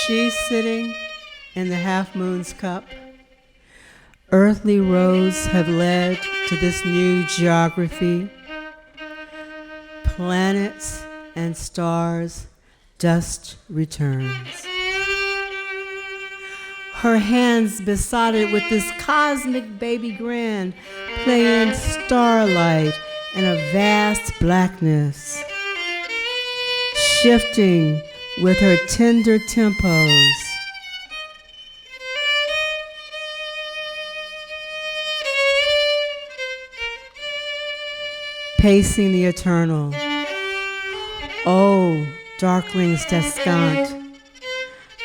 She's sitting in the half-moon's cup. Earthly roads have led to this new geography. Planets and stars, dust returns. Her hands besotted with this cosmic baby grin, playing starlight in a vast blackness, shifting with her tender tempos. Pacing the eternal. Oh, darklings descant.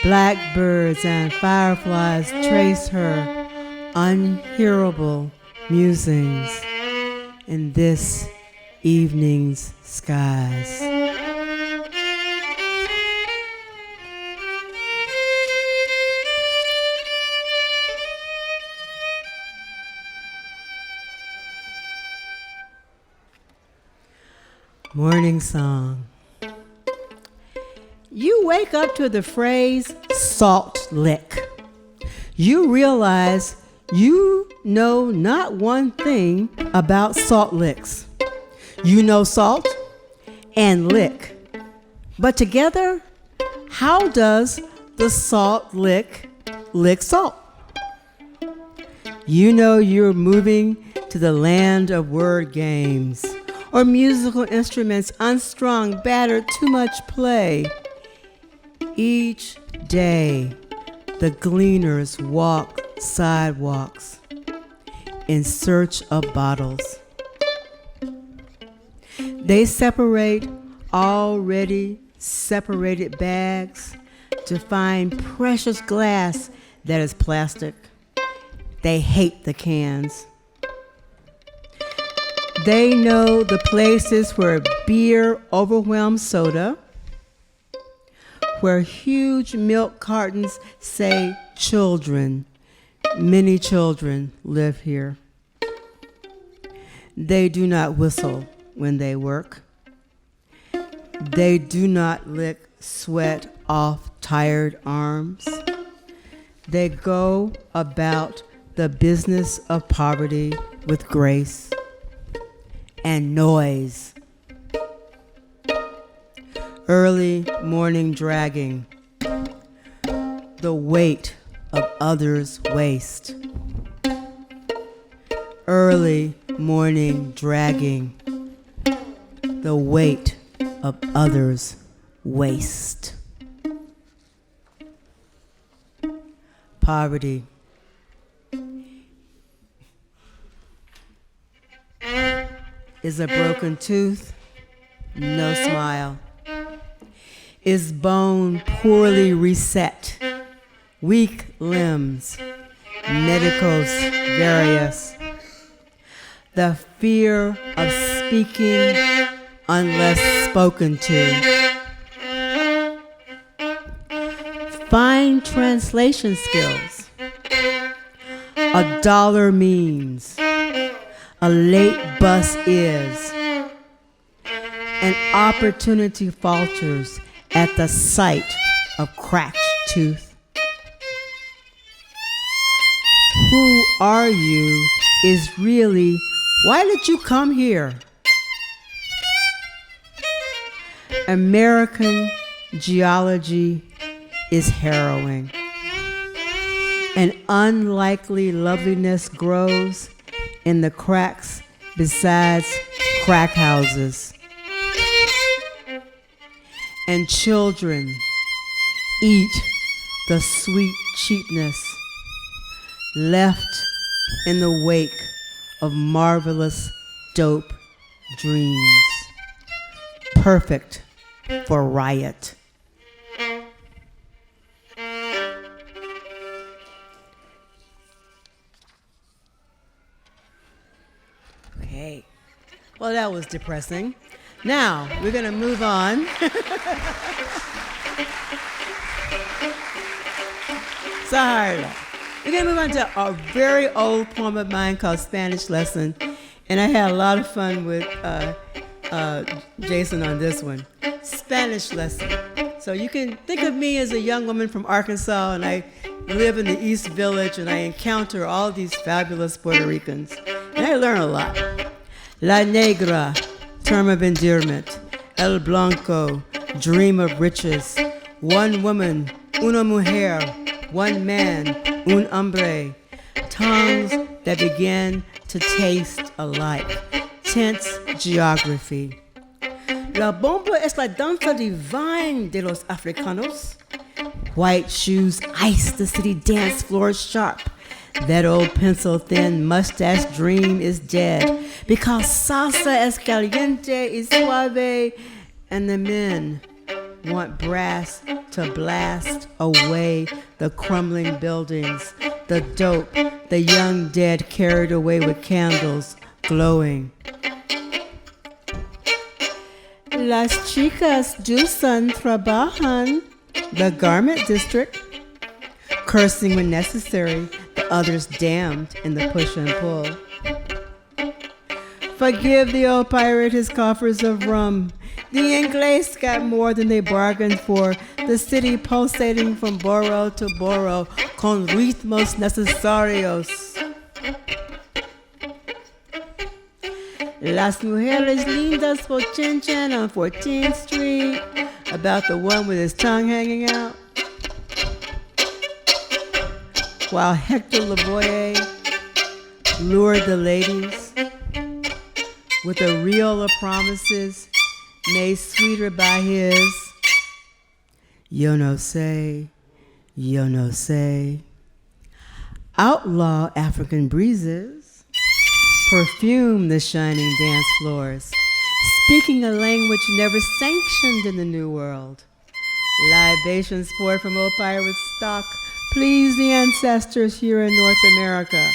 Blackbirds and fireflies trace her unhearable musings in this evening's skies. Morning song. You wake up to the phrase salt lick. You realize you know not one thing about salt licks. You know salt and lick. But together, how does the salt lick salt? You know you're moving to the land of word games or musical instruments unstrung, battered, too much play. Each day, the gleaners walk sidewalks in search of bottles. They separate already separated bags to find precious glass that is plastic. They hate the cans. They know the places where beer overwhelms soda, where huge milk cartons say children. Many children live here. They do not whistle when they work. They do not lick sweat off tired arms. They go about the business of poverty with grace and noise. Early morning dragging, the weight of others' waste. Early morning dragging, the weight of others' waste. Poverty. Is a broken tooth, no smile. Is bone poorly reset, weak limbs, medicos various. The fear of speaking unless spoken to. Fine translation skills. $1 means. A late bus is. An opportunity falters at the sight of cracked tooth. Who are you is really, why did you come here? American geology is harrowing. An unlikely loveliness grows in the cracks besides crack houses. And children eat the sweet cheapness left in the wake of marvelous dope dreams, perfect for riot. Okay, well, that was depressing. Now, we're going to move on. Sorry. We're going to move on to a very old poem of mine called Spanish Lesson. And I had a lot of fun with Jason on this one. Spanish lesson. So you can think of me as a young woman from Arkansas, and I live in the East Village, and I encounter all these fabulous Puerto Ricans, and I learn a lot. La Negra, term of endearment. El Blanco, dream of riches. One woman, una mujer. One man, un hombre. Tongues that begin to taste alike. Tense geography. La bomba es la danza divine de los africanos. White shoes ice the city dance floor sharp. That old pencil-thin mustache dream is dead because salsa es caliente y suave, and the men want brass to blast away the crumbling buildings, the dope, the young dead carried away with candles glowing. Las chicas dulzan trabajan, the garment district, cursing when necessary, the others damned in the push and pull. Forgive the old pirate his coffers of rum. The Inglés got more than they bargained for. The city pulsating from borough to borough, con ritmos necesarios. Las mujeres lindas por Chin Chin on 14th Street, about the one with his tongue hanging out. While Hector Lavoie lured the ladies with a reel of promises made sweeter by his yo no sé, yo no sé. Outlaw African breezes perfume the shining dance floors, speaking a language never sanctioned in the New World. Libations poured from old pirate stock please the ancestors here in North America,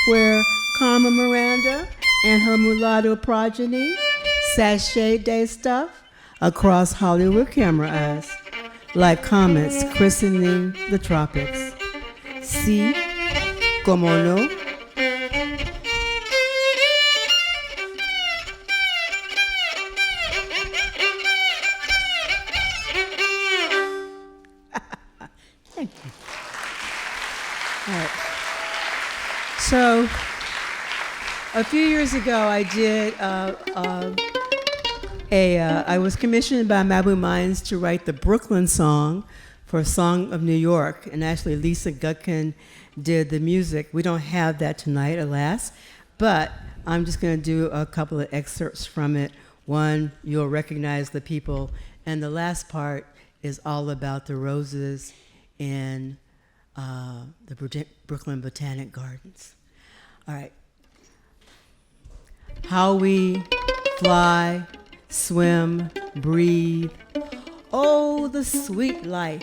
where Carmen Miranda and her mulatto progeny sachet day stuff across Hollywood camera eyes, like comets christening the tropics. Si, como no. Thank you. All right. So, a few years ago, I did I was commissioned by Mabu Mines to write the Brooklyn song for Song of New York, and actually Lisa Gutkin did the music. We don't have that tonight, alas, but I'm just going to do a couple of excerpts from it. One, you'll recognize the people, and the last part is all about the roses in the Brooklyn Botanic Gardens. All right. How we fly, swim, breathe. Oh, the sweet life.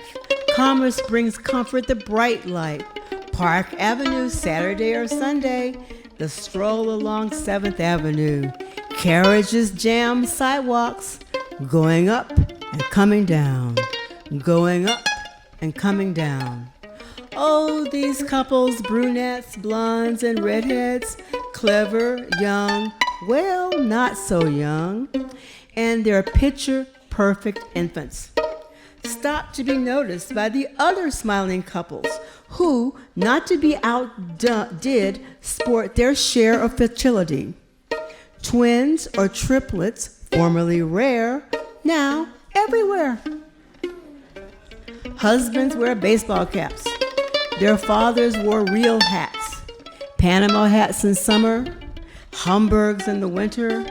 Commerce brings comfort, the bright light. Park Avenue, Saturday or Sunday. The stroll along 7th Avenue. Carriages jam sidewalks. Going up and coming down. Going up and coming down. Oh, these couples, brunettes, blondes, and redheads. Clever, young, well, not so young, and they're picture-perfect infants. Stop to be noticed by the other smiling couples who, not to be outdid, sport their share of fertility. Twins or triplets, formerly rare, now everywhere. Husbands wear baseball caps. Their fathers wore real hats. Panama hats in summer, Hamburgs in the winter.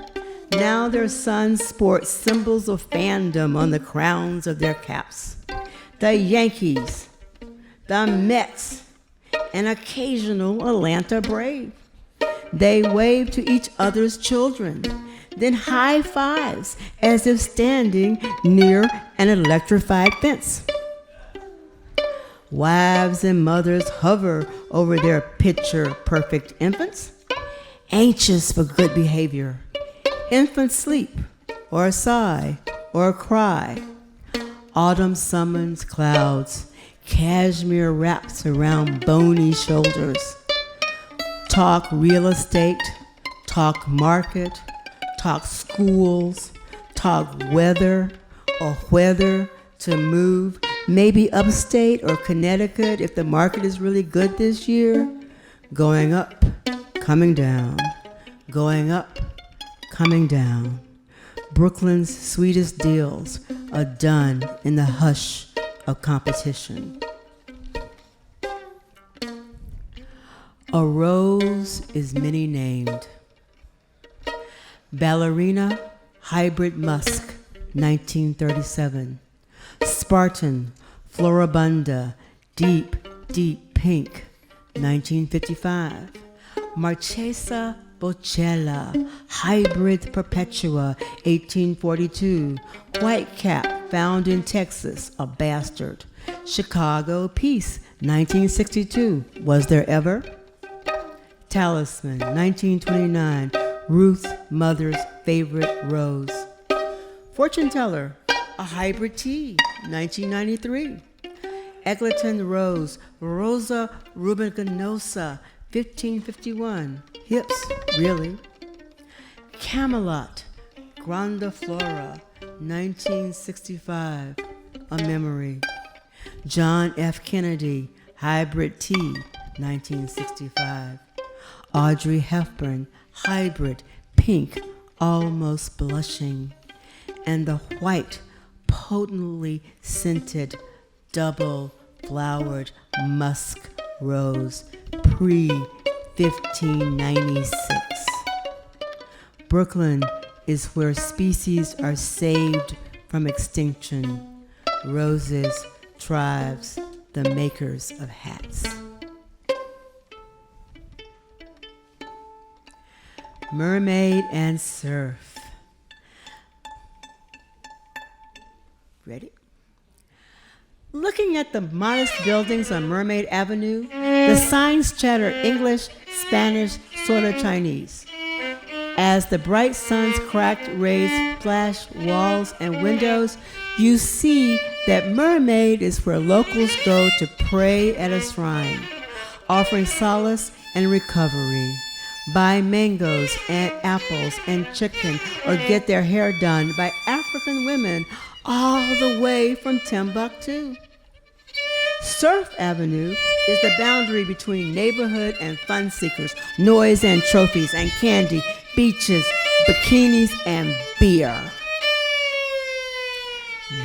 Now their sons sport symbols of fandom on the crowns of their caps. The Yankees, the Mets, an occasional Atlanta Brave. They wave to each other's children, then high fives as if standing near an electrified fence. Wives and mothers hover over their picture-perfect infants, anxious for good behavior. Infants sleep, or sigh, or cry. Autumn summons clouds, cashmere wraps around bony shoulders. Talk real estate, talk market, talk schools, talk weather, or whether to move, maybe upstate or Connecticut if the market is really good this year. Going up, coming down, going up, coming down. Brooklyn's sweetest deals are done in the hush of competition. A rose is many named. Ballerina, hybrid musk, 1937. Spartan, floribunda, deep, deep pink, 1955. Marchesa Bocella, hybrid perpetua, 1842. White cap, found in Texas, a bastard. Chicago Peace, 1962. Was there ever? Talisman, 1929. Ruth Mother's favorite rose. Fortune teller, a hybrid tea, 1993. Eggleton rose, Rosa rubiginosa, 1551. Hips, really. Camelot, grandiflora, 1965. A memory. John F. Kennedy, hybrid tea, 1965. Audrey Hepburn, hybrid, pink, almost blushing. And the white, potently scented, double-flowered musk rose, pre-1596. Brooklyn is where species are saved from extinction. Roses, tribes, the makers of hats. Mermaid and surf. Ready? Looking at the modest buildings on Mermaid Avenue, the signs chatter English, Spanish, sort of Chinese. As the bright sun's cracked rays flash walls and windows, you see that Mermaid is where locals go to pray at a shrine, offering solace and recovery. Buy mangoes and apples and chicken, or get their hair done by African women all the way from Timbuktu. Surf Avenue is the boundary between neighborhood and fun seekers, noise and trophies and candy, beaches, bikinis, and beer.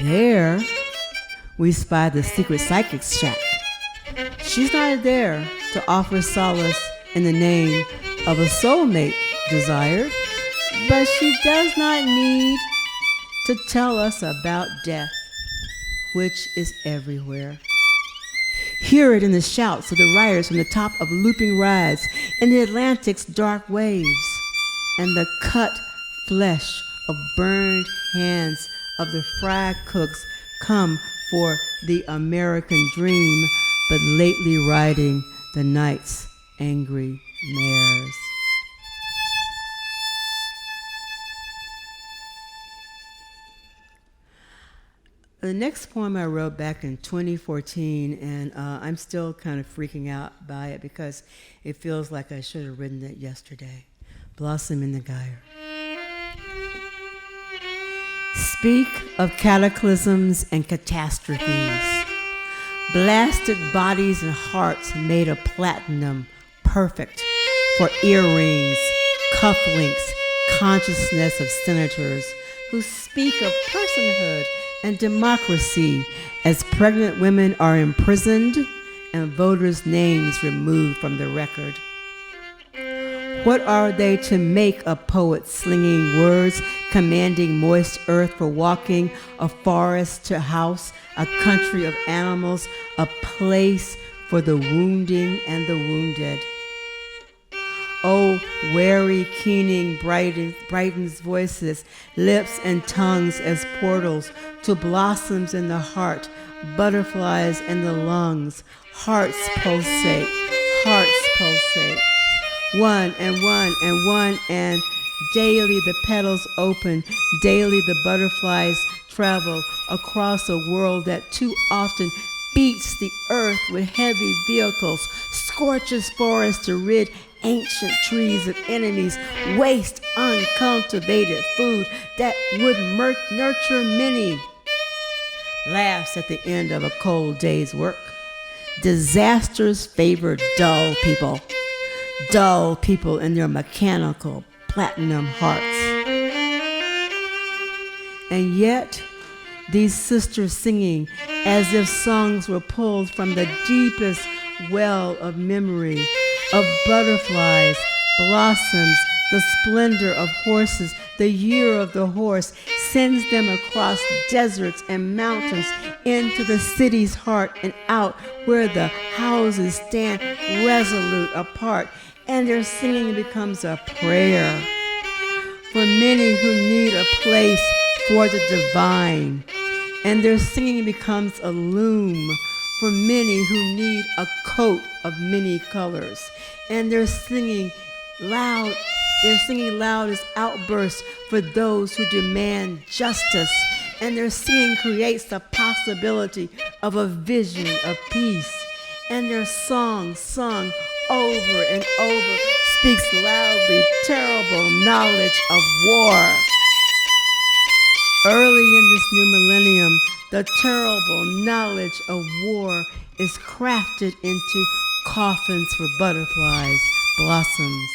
There, we spy the secret psychic's shack. She's not there to offer solace in the name of a soulmate desired, but she does not need to tell us about death, which is everywhere. Hear it in the shouts of the riders from the top of looping rides, in the Atlantic's dark waves, and the cut flesh of burned hands of the fry cooks come for the American dream, but lately riding the night's angry mares. The next poem I wrote back in 2014, and I'm still kind of freaking out by it because it feels like I should have written it yesterday. Blossom in the Gyre. Speak of cataclysms and catastrophes. Blasted bodies and hearts made of platinum, perfect for earrings, cufflinks, consciousness of senators who speak of personhood and democracy as pregnant women are imprisoned and voters' names removed from the record. What are they to make of poets slinging words, commanding moist earth for walking, a forest to house, a country of animals, a place for the wounding and the wounded? Oh, wary, keening brightens voices, lips and tongues as portals to blossoms in the heart, butterflies in the lungs. Hearts pulsate, hearts pulsate. One and one and one, and daily the petals open, daily the butterflies travel across a world that too often beats the earth with heavy vehicles, scorches forests to rid ancient trees of enemies, waste uncultivated food that would nurture many. laughs at the end of a cold day's work. Disasters favor dull people in their mechanical platinum hearts. And yet, these sisters singing as if songs were pulled from the deepest well of memory, of butterflies, blossoms, the splendor of horses, the year of the horse, sends them across deserts and mountains into the city's heart and out where the houses stand resolute apart, and their singing becomes a prayer for many who need a place for the divine, and their singing becomes a loom for many who need a coat of many colors, and they're singing loud as outbursts for those who demand justice, and their singing creates the possibility of a vision of peace, and their song sung over and over speaks loudly terrible knowledge of war. Early in this new millennium, the terrible knowledge of war is crafted into coffins for butterflies, blossoms.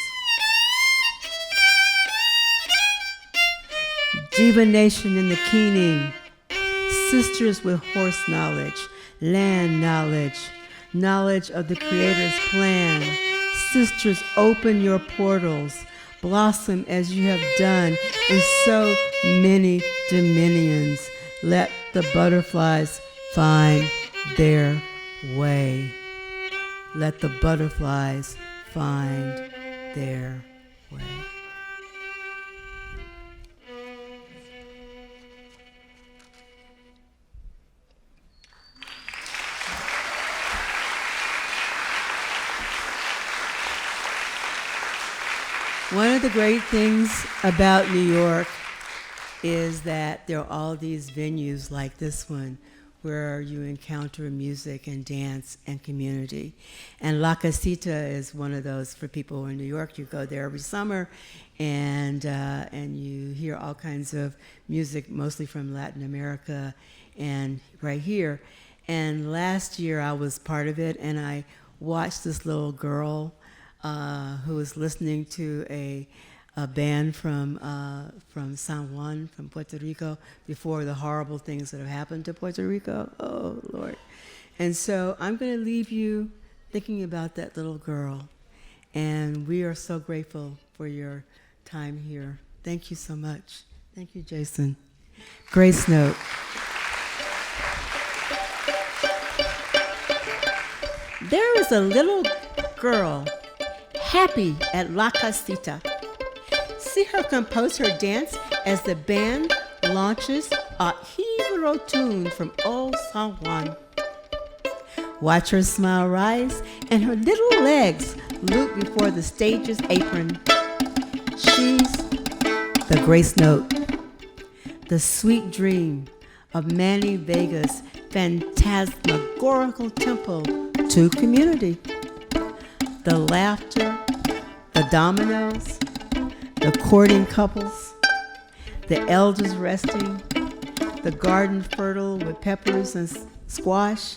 Divination in the keening, sisters with horse knowledge, land knowledge, knowledge of the Creator's plan. Sisters, open your portals, blossom as you have done in so many dominions. Let the butterflies find their way. Let the butterflies find their way. One of the great things about New York is that there are all these venues like this one where you encounter music and dance and community. And La Casita is one of those for people in New York. You go there every summer and you hear all kinds of music, mostly from Latin America and right here. And last year I was part of it, and I watched this little girl who was listening to a band from San Juan, from Puerto Rico, before the horrible things that have happened to Puerto Rico. Oh, Lord. And so I'm going to leave you thinking about that little girl. And we are so grateful for your time here. Thank you so much. Thank you, Jason. Grace note. There is a little girl happy at La Casita. See her compose her dance as the band launches a Hebrew tune from old San Juan. Watch her smile rise and her little legs loop before the stage's apron. She's the grace note, the sweet dream of Manny Vega's phantasmagorical temple to community. The laughter, the dominoes, the courting couples, the elders resting, the garden fertile with peppers and squash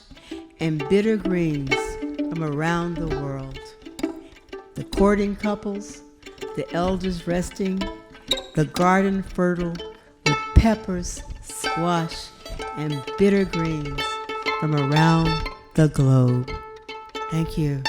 and bitter greens from around the world. The courting couples, the elders resting, the garden fertile with peppers, squash, and bitter greens from around the globe. Thank you.